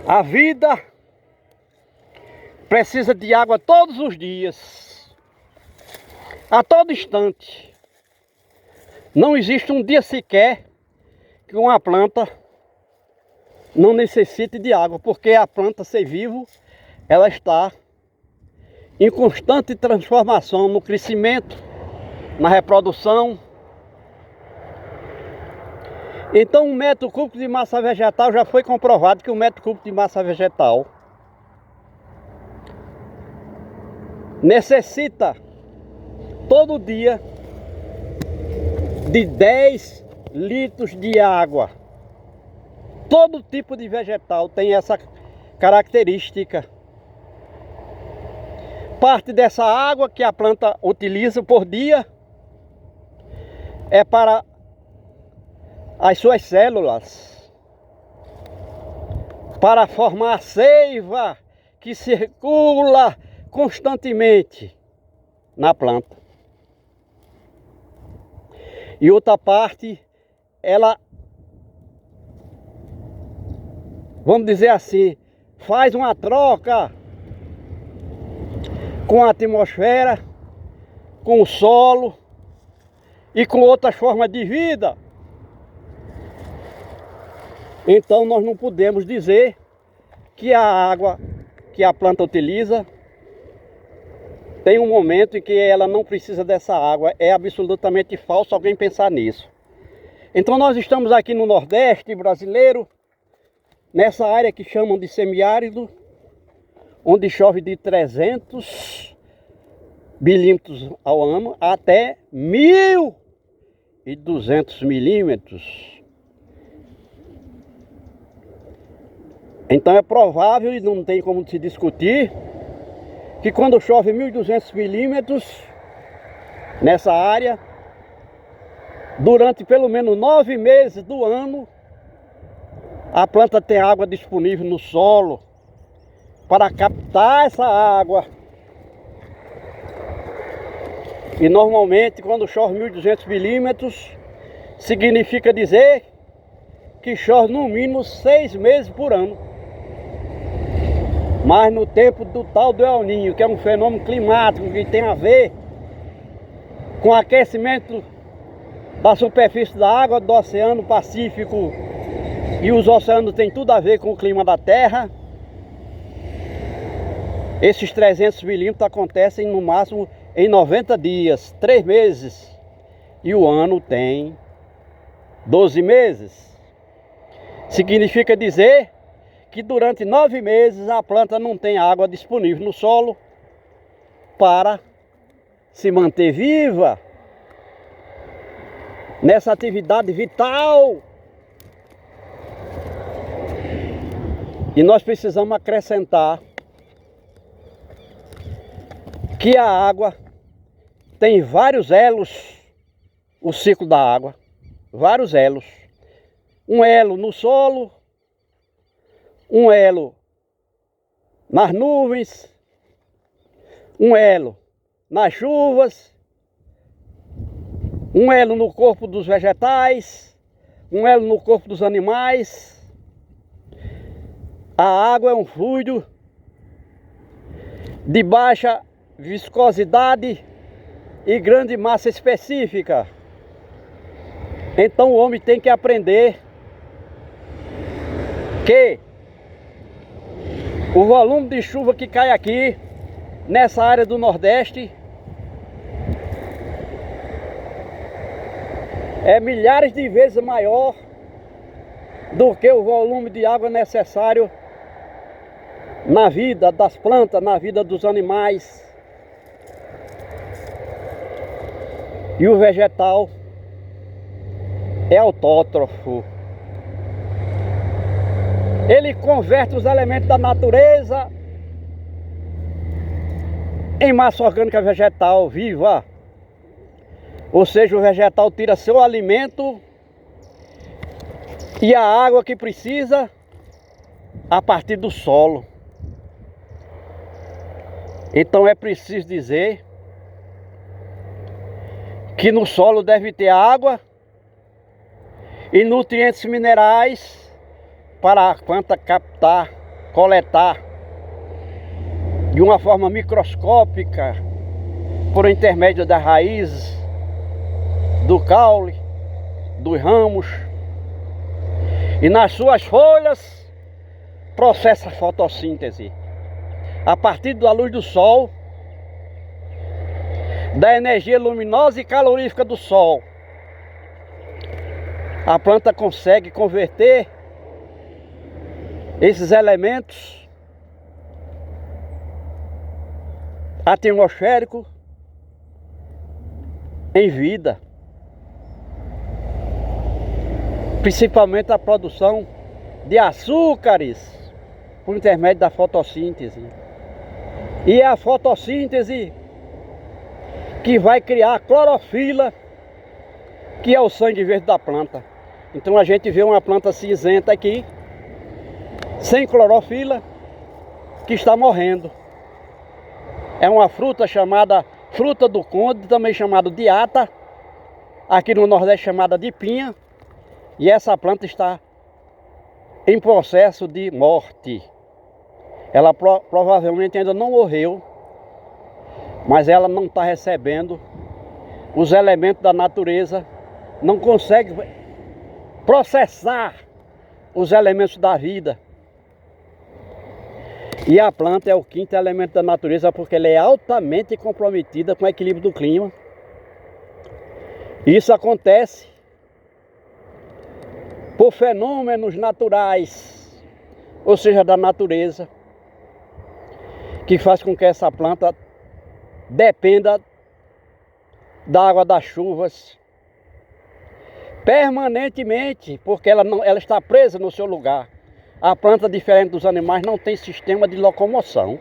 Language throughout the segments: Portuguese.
A vida precisa de água todos os dias, a todo instante. Não existe um dia sequer que uma planta não necessite de água, porque a planta, ser vivo, ela está em constante transformação no crescimento, na reprodução. Então, um metro cúbico de massa vegetal, já foi comprovado que um metro cúbico de massa vegetal necessita todo dia de 10 litros de água. Todo tipo de vegetal tem essa característica. Parte dessa água que a planta utiliza por dia é para as suas células, para formar a seiva que circula constantemente na planta. E outra parte, ela, vamos dizer assim, faz uma troca com a atmosfera, com o solo e com outras formas de vida. Então nós não podemos dizer que a água que a planta utiliza tem um momento em que ela não precisa dessa água. É absolutamente falso alguém pensar nisso. Então nós estamos aqui no Nordeste brasileiro, nessa área que chamam de semiárido, onde chove de 300 milímetros ao ano até 1.200 milímetros. Então é provável, e não tem como se discutir, que quando chove 1.200 milímetros nessa área, durante pelo menos 9 meses do ano, a planta tem água disponível no solo para captar essa água. E normalmente quando chove 1.200 milímetros, significa dizer que chove no mínimo 6 meses por ano. Mas no tempo do tal do El Niño, que é um fenômeno climático que tem a ver com o aquecimento da superfície da água do Oceano Pacífico, e os oceanos têm tudo a ver com o clima da Terra, esses 300 milímetros acontecem no máximo em 90 dias, 3 meses, e o ano tem 12 meses. Significa dizer que durante 9 meses a planta não tem água disponível no solo para se manter viva nessa atividade vital. E nós precisamos acrescentar que a água tem vários elos, o ciclo da água, vários elos. Um elo no solo, um elo nas nuvens, um elo nas chuvas, um elo no corpo dos vegetais, um elo no corpo dos animais. A água é um fluido de baixa viscosidade e grande massa específica. Então o homem tem que aprender que o volume de chuva que cai aqui nessa área do Nordeste é milhares de vezes maior do que o volume de água necessário na vida das plantas, na vida dos animais. E o vegetal é autótrofo. Ele converte os elementos da natureza em massa orgânica vegetal viva. Ou seja, o vegetal tira seu alimento e a água que precisa a partir do solo. Então é preciso dizer que no solo deve ter água e nutrientes minerais para a planta captar coletar de uma forma microscópica, por intermédio das raízes, do caule, dos ramos, e nas suas folhas processa a fotossíntese. A partir da luz do sol, da energia luminosa e calorífica do sol, a planta consegue converter esses elementos atmosféricos em vida, principalmente a produção de açúcares por intermédio da fotossíntese. E é a fotossíntese que vai criar a clorofila, que é o sangue verde da planta. Então a gente vê uma planta cinzenta aqui, sem clorofila, que está morrendo. É uma fruta chamada fruta do conde, também chamada de ata, aqui no Nordeste chamada de pinha, e essa planta está em processo de morte. Ela provavelmente ainda não morreu, mas ela não está recebendo os elementos da natureza, não consegue processar os elementos da vida. E a planta é o quinto elemento da natureza, porque ela é altamente comprometida com o equilíbrio do clima. Isso acontece por fenômenos naturais, ou seja, da natureza, que faz com que essa planta dependa da água das chuvas permanentemente, porque ela está presa no seu lugar. A planta, diferente dos animais, não tem sistema de locomoção.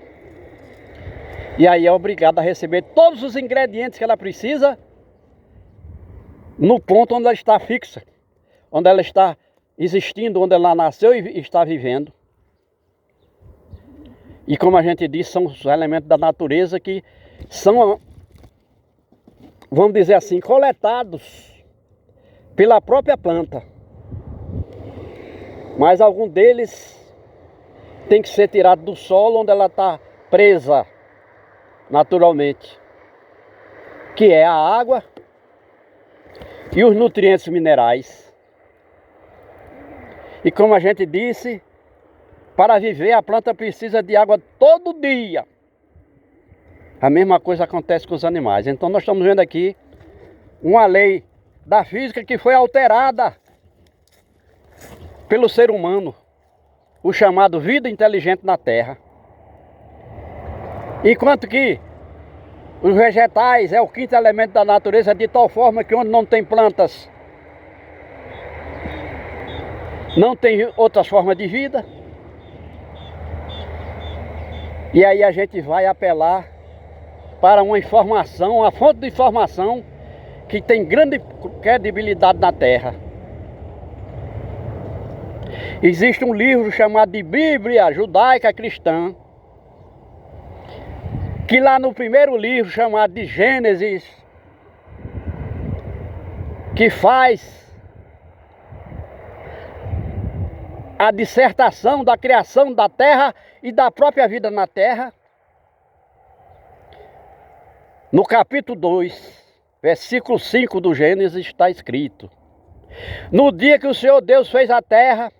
E aí é obrigada a receber todos os ingredientes que ela precisa no ponto onde ela está fixa, onde ela está existindo, onde ela nasceu e está vivendo. E como a gente disse, são os elementos da natureza que são, vamos dizer assim, coletados pela própria planta. Mas algum deles tem que ser tirado do solo, onde ela está presa naturalmente, que é a água e os nutrientes minerais. E como a gente disse, para viver a planta precisa de água todo dia. A mesma coisa acontece com os animais. Então nós estamos vendo aqui uma lei da física que foi alterada pelo ser humano, o chamado vida inteligente na Terra. Enquanto que os vegetais é o quinto elemento da natureza, de tal forma que onde não tem plantas, não tem outras formas de vida. E aí a gente vai apelar para uma informação, uma fonte de informação que tem grande credibilidade na Terra. Existe um livro chamado de Bíblia Judaica Cristã, que lá no primeiro livro, chamado de Gênesis, que faz a dissertação da criação da terra e da própria vida na terra, no capítulo 2, versículo 5 do Gênesis, está escrito: no dia que o Senhor Deus fez a terra,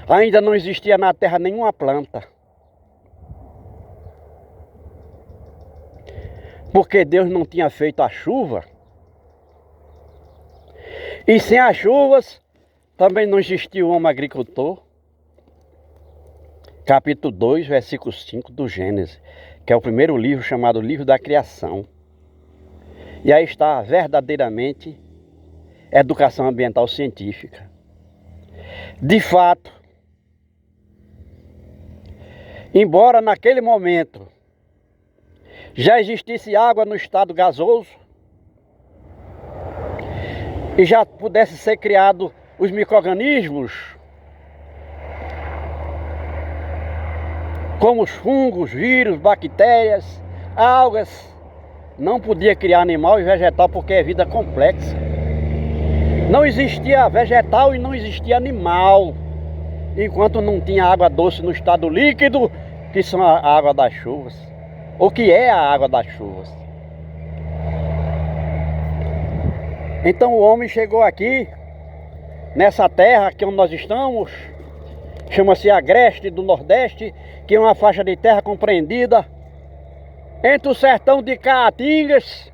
ainda não existia na terra nenhuma planta, porque Deus não tinha feito a chuva, e sem as chuvas também não existia o homem agricultor. Capítulo 2, versículo 5 do Gênesis, que é o primeiro livro chamado Livro da Criação. E aí está verdadeiramente educação ambiental científica. De fato, embora naquele momento já existisse água no estado gasoso e já pudesse ser criado os micro-organismos, como os fungos, vírus, bactérias, algas, não podia criar animal e vegetal porque é vida complexa. Não existia vegetal e não existia animal enquanto não tinha água doce no estado líquido, que são a água das chuvas, ou que é a água das chuvas. Então o homem chegou aqui, nessa terra aqui onde nós estamos, chama-se Agreste do Nordeste, que é uma faixa de terra compreendida entre o sertão de Caatingas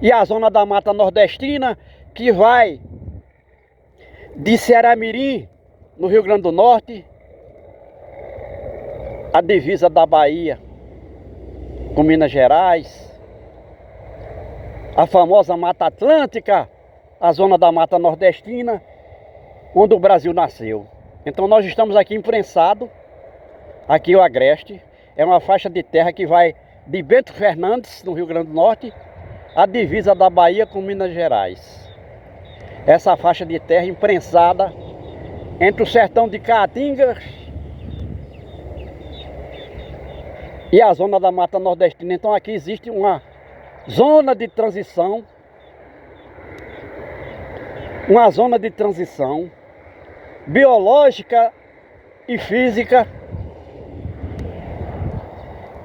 e a zona da Mata Nordestina, que vai de Ceará-Mirim, no Rio Grande do Norte, a divisa da Bahia com Minas Gerais, a famosa Mata Atlântica, a zona da Mata Nordestina, onde o Brasil nasceu. Então nós estamos aqui imprensados, aqui o Agreste, é uma faixa de terra que vai de Bento Fernandes, no Rio Grande do Norte, a divisa da Bahia com Minas Gerais. Essa faixa de terra imprensada entre o sertão de Caatingas e a zona da Mata Nordestina. Então aqui existe uma zona de transição, biológica e física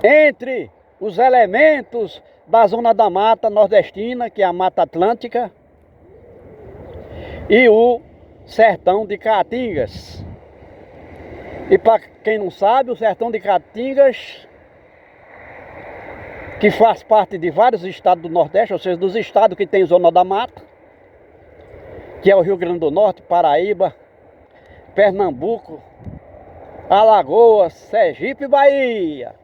entre os elementos da zona da Mata Nordestina, que é a Mata Atlântica, e o sertão de Caatingas. E para quem não sabe, o sertão de Caatingas, que faz parte de vários estados do Nordeste, ou seja, dos estados que tem zona da mata, que é o Rio Grande do Norte, Paraíba, Pernambuco, Alagoas, Sergipe e Bahia.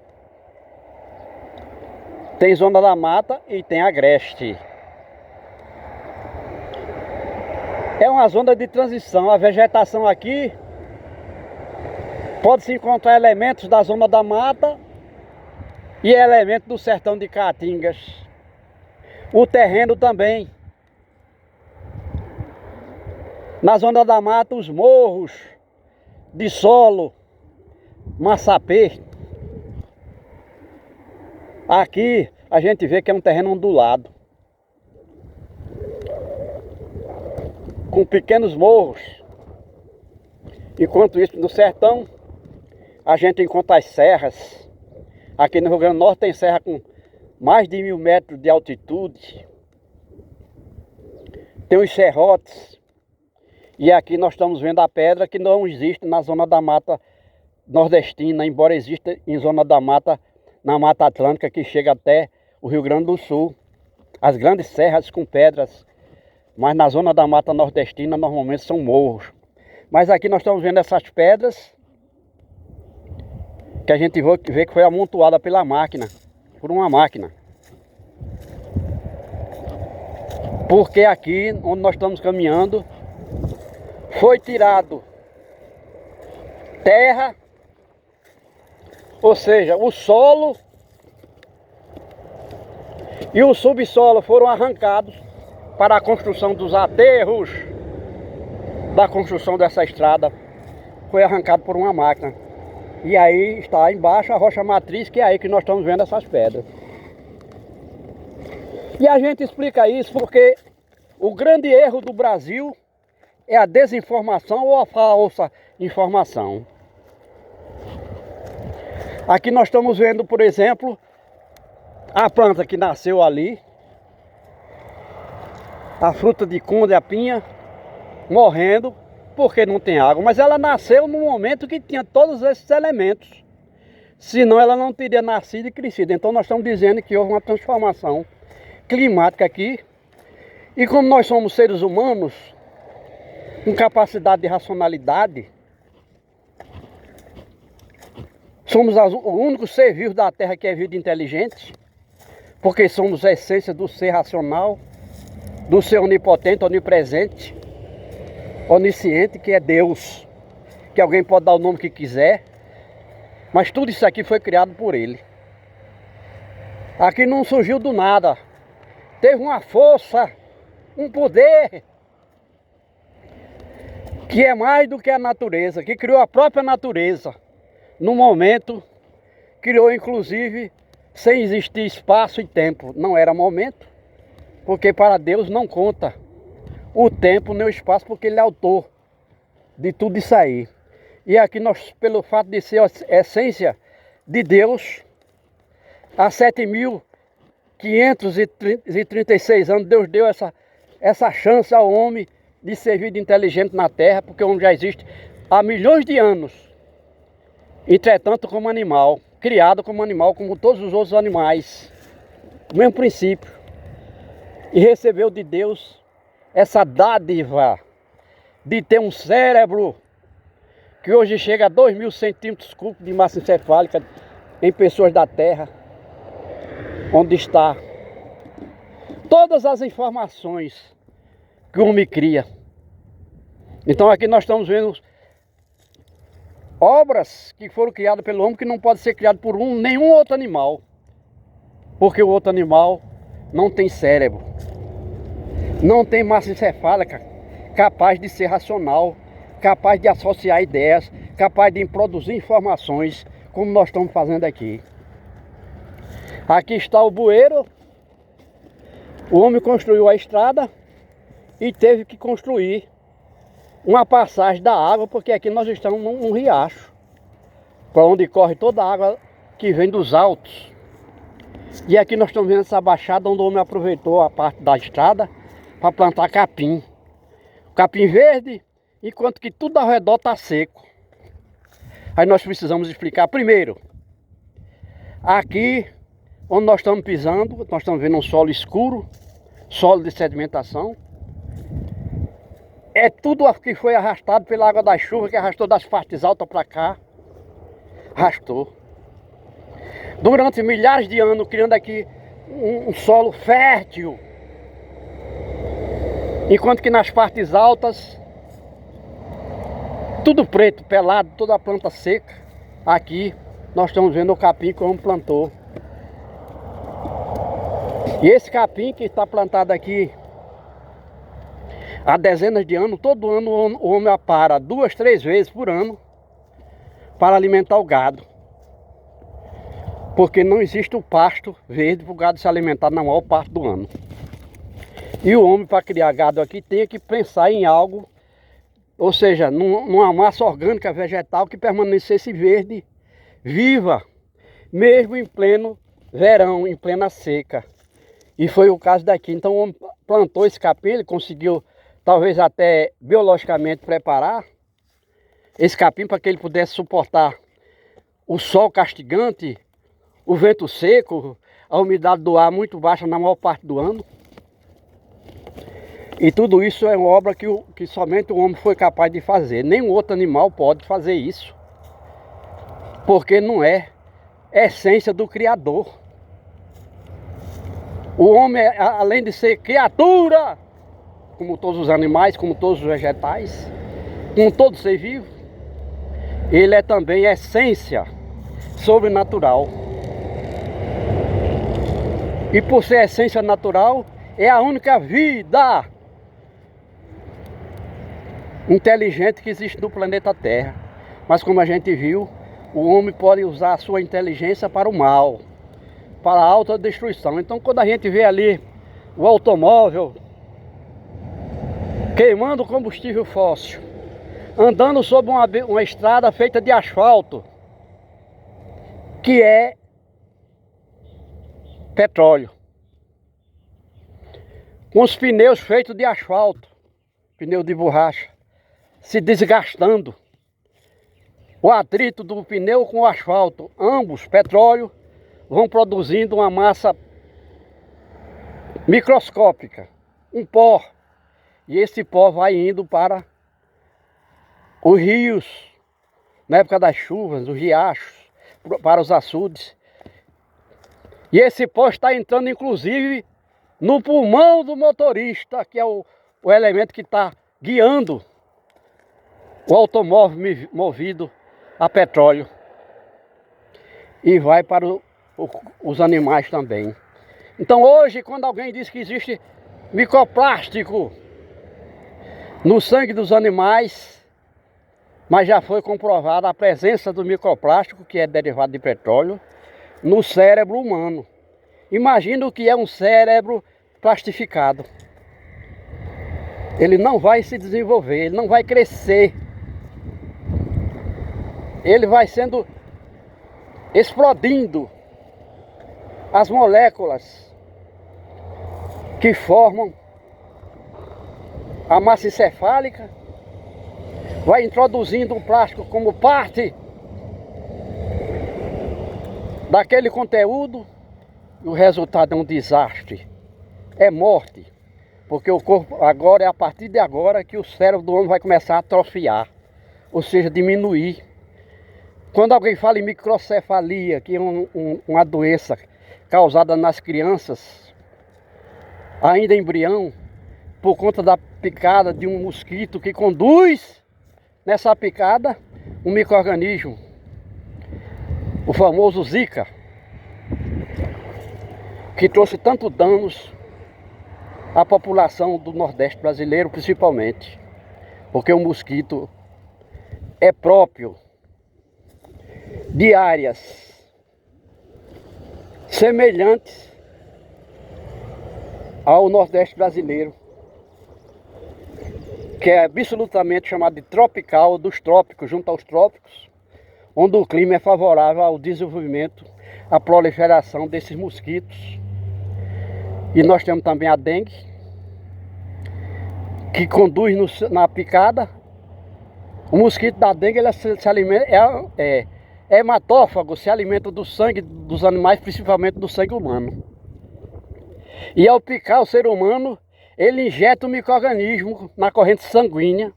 Tem zona da mata e tem Agreste. É uma zona de transição. A vegetação aqui pode-se encontrar elementos da zona da mata e elementos do sertão de Caatingas. O terreno também. Na zona da mata, os morros de solo, massapê. Aqui a gente vê que é um terreno ondulado, com pequenos morros. Enquanto isso, no sertão, a gente encontra as serras. Aqui no Rio Grande do Norte tem serra com mais de 1000 metros de altitude. Tem os serrotes. E aqui nós estamos vendo a pedra que não existe na zona da Mata Nordestina, embora exista em zona da mata, na Mata Atlântica, que chega até o Rio Grande do Sul. As grandes serras com pedras. Mas na zona da Mata Nordestina normalmente são morros. Mas aqui nós estamos vendo essas pedras que a gente vê que foi amontoada pela máquina, por uma máquina. Porque aqui onde nós estamos caminhando foi tirado terra, ou seja, o solo e o subsolo foram arrancados para a construção dos aterros da construção dessa estrada. Foi arrancado por uma máquina. E aí está embaixo a rocha matriz, que é aí que nós estamos vendo essas pedras. E a gente explica isso porque o grande erro do Brasil é a desinformação ou a falsa informação. Aqui nós estamos vendo, por exemplo, a planta que nasceu ali, a fruta de cunha, a pinha, morrendo porque não tem água. Mas ela nasceu no momento que tinha todos esses elementos. Senão ela não teria nascido e crescido. Então nós estamos dizendo que houve uma transformação climática aqui. E como nós somos seres humanos, com capacidade de racionalidade, somos o único ser vivo da Terra que é vida inteligente, porque somos a essência do ser racional, do ser onipotente, onipresente, onisciente, que é Deus, que alguém pode dar o nome que quiser, mas tudo isso aqui foi criado por Ele. Aqui não surgiu do nada, teve uma força, um poder, que é mais do que a natureza, que criou a própria natureza. No momento, criou inclusive sem existir espaço e tempo. Não era momento, porque para Deus não conta o tempo nem o espaço, porque Ele é autor de tudo isso aí. E aqui nós, pelo fato de ser a essência de Deus, há 7.536 anos, Deus deu essa chance ao homem de ser vida inteligente na terra, porque o homem já existe há milhões de anos. Entretanto, como animal, criado como animal, como todos os outros animais, o mesmo princípio. E recebeu de Deus essa dádiva de ter um cérebro que hoje chega a 2.000 centímetros cúbicos de massa encefálica em pessoas da Terra, onde está todas as informações que o homem cria. Então aqui nós estamos vendo obras que foram criadas pelo homem que não podem ser criadas por nenhum outro animal, porque o outro animal não tem cérebro, não tem massa encefálica capaz de ser racional, capaz de associar ideias, capaz de produzir informações, como nós estamos fazendo aqui. Aqui está o bueiro. O homem construiu a estrada e teve que construir uma passagem da água, porque aqui nós estamos num riacho, para onde corre toda a água que vem dos altos. E aqui nós estamos vendo essa baixada onde o homem aproveitou a parte da estrada para plantar capim. Capim verde, enquanto que tudo ao redor está seco. Aí nós precisamos explicar primeiro. Aqui onde nós estamos pisando, nós estamos vendo um solo escuro, solo de sedimentação. É tudo que foi arrastado pela água da chuva, que arrastou das partes altas para cá. Arrastou. Durante milhares de anos, criando aqui um solo fértil. Enquanto que nas partes altas, tudo preto, pelado, toda a planta seca. Aqui nós estamos vendo o capim que o homem plantou. E esse capim que está plantado aqui há dezenas de anos, todo ano o homem apara 2, 3 vezes por ano para alimentar o gado. Porque não existe o pasto verde para o gado se alimentar na maior parte do ano. E o homem, para criar gado aqui, tem que pensar em algo, ou seja, numa massa orgânica vegetal que permanecesse verde, viva, mesmo em pleno verão, em plena seca. E foi o caso daqui. Então o homem plantou esse capim, ele conseguiu talvez até biologicamente preparar esse capim para que ele pudesse suportar o sol castigante, o vento seco, a umidade do ar muito baixa na maior parte do ano. E tudo isso é uma obra que somente o homem foi capaz de fazer. Nenhum outro animal pode fazer isso, porque não é essência do Criador. O homem, além de ser criatura, como todos os animais, como todos os vegetais, como todo ser vivo, ele é também essência sobrenatural. E por ser essência natural, é a única vida inteligente que existe no planeta Terra. Mas como a gente viu, o homem pode usar a sua inteligência para o mal, para a autodestruição. Então quando a gente vê ali o automóvel queimando combustível fóssil, andando sobre uma estrada feita de asfalto, que é petróleo, com os pneus feitos de asfalto, pneu de borracha, se desgastando, o atrito do pneu com o asfalto, ambos, petróleo, vão produzindo uma massa microscópica, um pó, e esse pó vai indo para os rios, na época das chuvas, os riachos, para os açudes. E esse pó está entrando inclusive no pulmão do motorista, que é o elemento que está guiando o automóvel movido a petróleo. E vai para os animais também. Então hoje, quando alguém diz que existe microplástico no sangue dos animais, mas já foi comprovada a presença do microplástico, que é derivado de petróleo, no cérebro humano. Imagina o que é um cérebro plastificado. Ele não vai se desenvolver, ele não vai crescer. ele vai sendo explodindo as moléculas que formam a massa encefálica, vai introduzindo o plástico como parte daquele conteúdo, e o resultado é um desastre, é morte, porque o corpo agora, é a partir de agora que o cérebro do homem vai começar a atrofiar, ou seja, diminuir. Quando alguém fala em microcefalia, que é uma doença causada nas crianças, ainda embrião, por conta da picada de um mosquito que conduz nessa picada um micro-organismo, o famoso Zika, que trouxe tanto danos à população do Nordeste brasileiro, principalmente, porque o mosquito é próprio de áreas semelhantes ao Nordeste brasileiro, que é absolutamente chamado de tropical, dos trópicos, junto aos trópicos, onde o clima é favorável ao desenvolvimento, à proliferação desses mosquitos. E nós temos também a dengue, que conduz na picada. O mosquito da dengue, ele se alimenta, é hematófago, se alimenta do sangue dos animais, principalmente do sangue humano. E ao picar o ser humano, ele injeta o micro-organismo na corrente sanguínea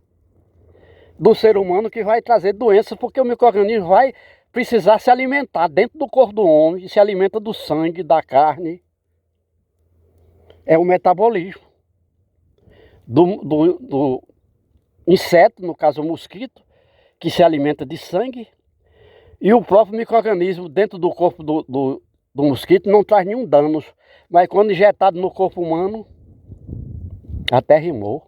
do ser humano, que vai trazer doenças, porque o micro-organismo vai precisar se alimentar dentro do corpo do homem, e se alimenta do sangue, da carne. É o metabolismo do inseto, no caso o mosquito, que se alimenta de sangue, e o próprio micro-organismo dentro do corpo do mosquito não traz nenhum dano, mas quando injetado no corpo humano, até rimou.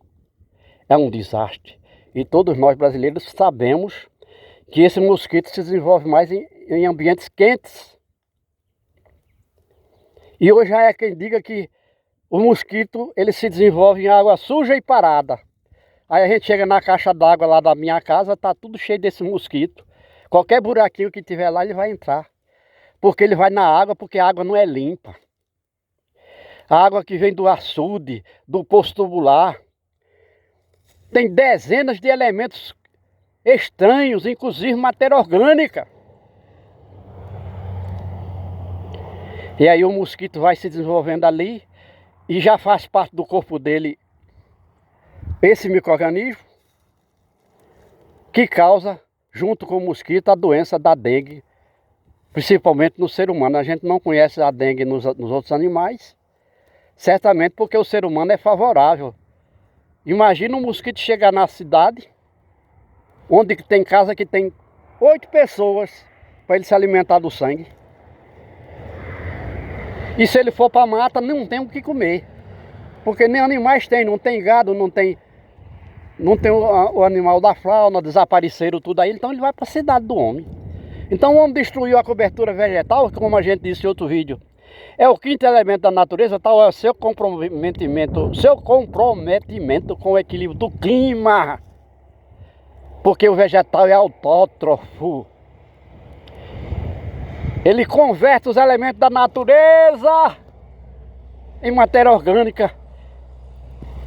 É um desastre. E todos nós brasileiros sabemos que esse mosquito se desenvolve mais em ambientes quentes. E hoje já é quem diga que o mosquito, ele se desenvolve em água suja e parada. Aí a gente chega na caixa d'água lá da minha casa, tá tudo cheio desse mosquito. Qualquer buraquinho que tiver lá, ele vai entrar. Porque ele vai na água, porque a água não é limpa. A água que vem do açude, do poço tubular, tem dezenas de elementos estranhos, inclusive matéria orgânica. E aí o mosquito vai se desenvolvendo ali, e já faz parte do corpo dele esse micro-organismo, que causa, junto com o mosquito, a doença da dengue, principalmente no ser humano. A gente não conhece a dengue nos outros animais, certamente porque o ser humano é favorável. Imagina um mosquito chegar na cidade, onde tem casa que tem 8 pessoas, para ele se alimentar do sangue. E se ele for para a mata, não tem o que comer. Porque nem animais tem, não tem gado, não tem o animal da fauna, desapareceram tudo aí, então ele vai para a cidade do homem. Então o homem destruiu a cobertura vegetal, como a gente disse em outro vídeo. É o quinto elemento da natureza, tal é o seu comprometimento com o equilíbrio do clima. Porque o vegetal é autótrofo. Ele converte os elementos da natureza em matéria orgânica.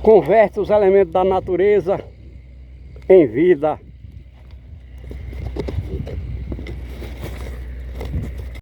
Converte os elementos da natureza em vida.